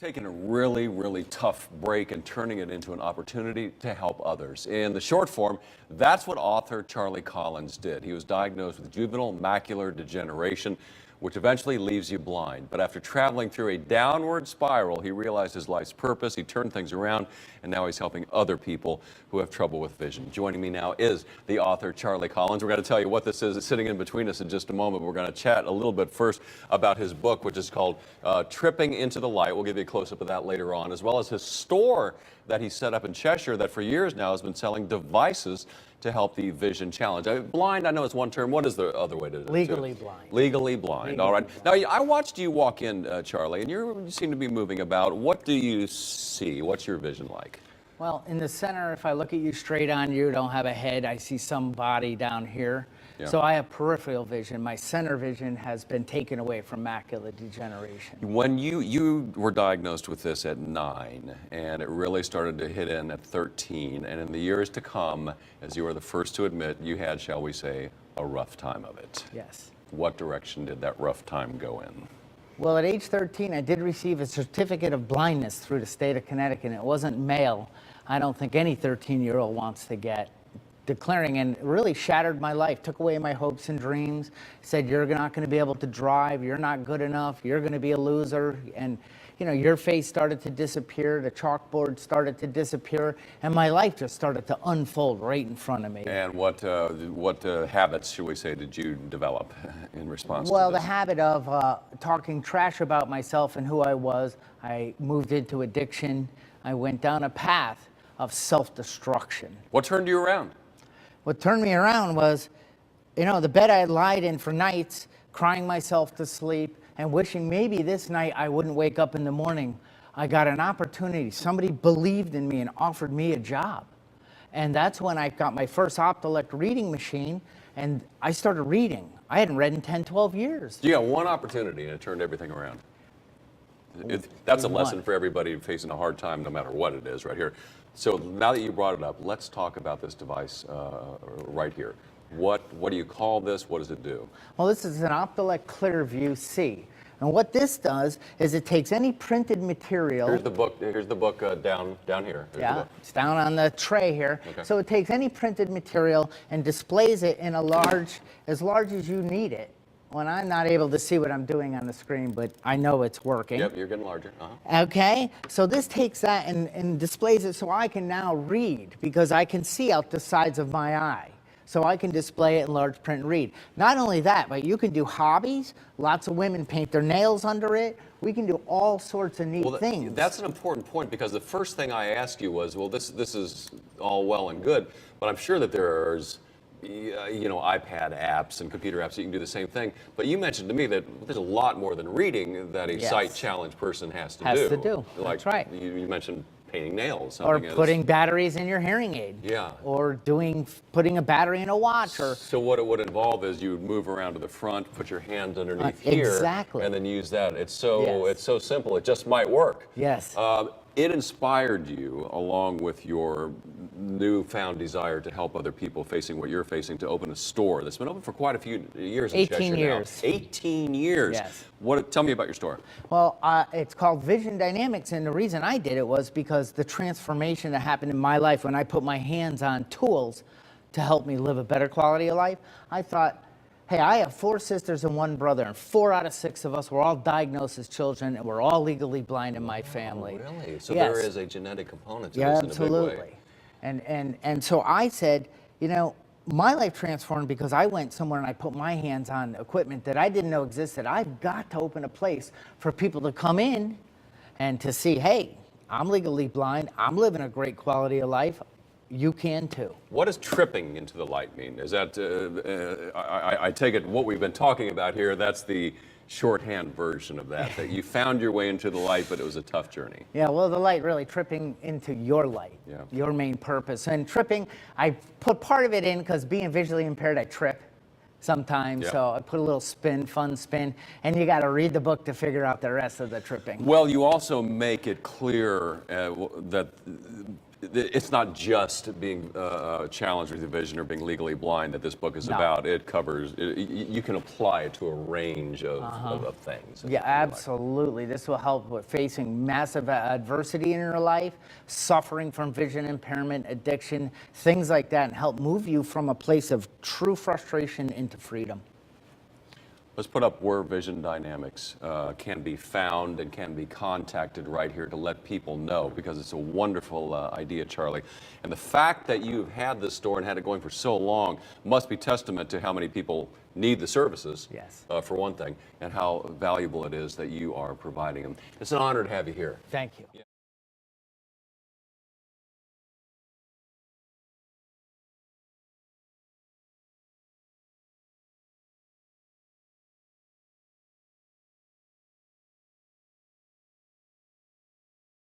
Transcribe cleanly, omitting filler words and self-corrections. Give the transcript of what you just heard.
Taking a really, really tough break and turning it into an opportunity to help others. In the short form, that's what author Charlie Collins did. He was diagnosed with juvenile macular degeneration, which eventually leaves you blind. But after traveling through a downward spiral, he realized his life's purpose. He turned things around, and now he's helping other people who have trouble with vision. Joining me now is the author Charlie Collins. We're going to tell you what this is. It's sitting in between us in just a moment. We're going to chat a little bit first about his book, which is called Tripping into the Light. We'll give you a close-up of that later on, as well as his store that he set up in Cheshire that for years now has been selling devices to help the vision challenge. Blind, I know it's one term. What is the other way to Legally blind. Legally blind. All right. Now, I watched you walk in, Charlie, and you seem to be moving about. What do you see? What's your vision like? Well, in the center, if I look at you straight on, you don't have a head. I see some body down here. Yeah. So I have peripheral vision. My center vision has been taken away from macular degeneration. When you were diagnosed with this at 9, and it really started to hit in at 13, and in the years to come, as you were the first to admit, you had, shall we say, a rough time of it. Yes. What direction did that rough time go in? Well, at age 13, I did receive a certificate of blindness through the state of Connecticut. It wasn't mail. I don't think any 13-year-old wants to get. Declaring, and really shattered my life, took away my hopes and dreams, said you're not going to be able to drive, you're not good enough, you're going to be a loser, and you know, your face started to disappear, the chalkboard started to disappear, and my life just started to unfold right in front of me. And what habits, should we say, did you develop in response to Well, this? the habit of talking trash about myself and who I was. I moved into addiction. I went down a path of self-destruction. What turned you around? What turned me around was, you know, the bed I lied in for nights, crying myself to sleep and wishing maybe this night I wouldn't wake up in the morning. I got an opportunity. Somebody believed in me and offered me a job. And that's when I got my first Optelec reading machine, and I started reading. I hadn't read in 10, 12 years. You got one opportunity and it turned everything around. That's a lesson for everybody facing a hard time, no matter what it is, right here. So now that you brought it up, let's talk about this device right here. What do you call this? What does it do? Well, this is an Optelec Clearview C. And what this does is it takes any printed material. Here's the book. Here's the book down here. Yeah, it's down on the tray here. Okay. So it takes any printed material and displays it in as large as you need it. When I'm not able to see what I'm doing on the screen, but I know it's working. Yep, you're getting larger. Uh-huh. Okay, so this takes that and displays it so I can now read, because I can see out the sides of my eye. So I can display it in large print and read. Not only that, but you can do hobbies. Lots of women paint their nails under it. We can do all sorts of neat things. That's an important point, because the first thing I asked you was, well, this is all well and good, but I'm sure that there's iPad apps and computer apps that you can do the same thing. But you mentioned to me that there's a lot more than reading that a sight challenged person has to do. Like, that's right. You mentioned painting nails. Or putting batteries in your hearing aid. Yeah. Or putting a battery in a watch. Or so what it would involve is you would move around to the front, put your hands underneath here, exactly, and then use that. It's so simple. It just might work. Yes. It inspired you, along with your newfound desire to help other people facing what you're facing, to open a store that's been open for quite a few years in Cheshire 18 years. now. 18 years. Yes. Tell me about your store. Well, it's called Vision Dynamics, and the reason I did it was because the transformation that happened in my life when I put my hands on tools to help me live a better quality of life. I thought, hey, I have 4 sisters and 1 brother, and 4 out of 6 of us were all diagnosed as children, and we're all legally blind in my family. Oh, really? So yes. There is a genetic component to Yeah, this in a big way. absolutely. And so I said, you know, my life transformed because I went somewhere and I put my hands on equipment that I didn't know existed. I've got to open a place for people to come in and to see, hey, I'm legally blind, I'm living a great quality of life. You can too. What does tripping into the light mean? Is that, I take it what we've been talking about here, that's the shorthand version of that you found your way into the light, but it was a tough journey. Yeah, well, the light, really tripping into your light, your main purpose. And tripping, I put part of it in because being visually impaired, I trip sometimes. So I put a little fun spin, and you got to read the book to figure out the rest of the tripping. Well, you also make it clear that it's not just being challenged with your vision or being legally blind that this book is No. about. It covers, you can apply it to a range of things. Yeah, absolutely. This will help with facing massive adversity in your life, suffering from vision impairment, addiction, things like that, and help move you from a place of true frustration into freedom. Let's put up where Vision Dynamics can be found and can be contacted right here to let people know, because it's a wonderful idea, Charlie. And the fact that you've had this store and had it going for so long must be testament to how many people need the services, Yes. For one thing, and how valuable it is that you are providing them. It's an honor to have you here. Thank you.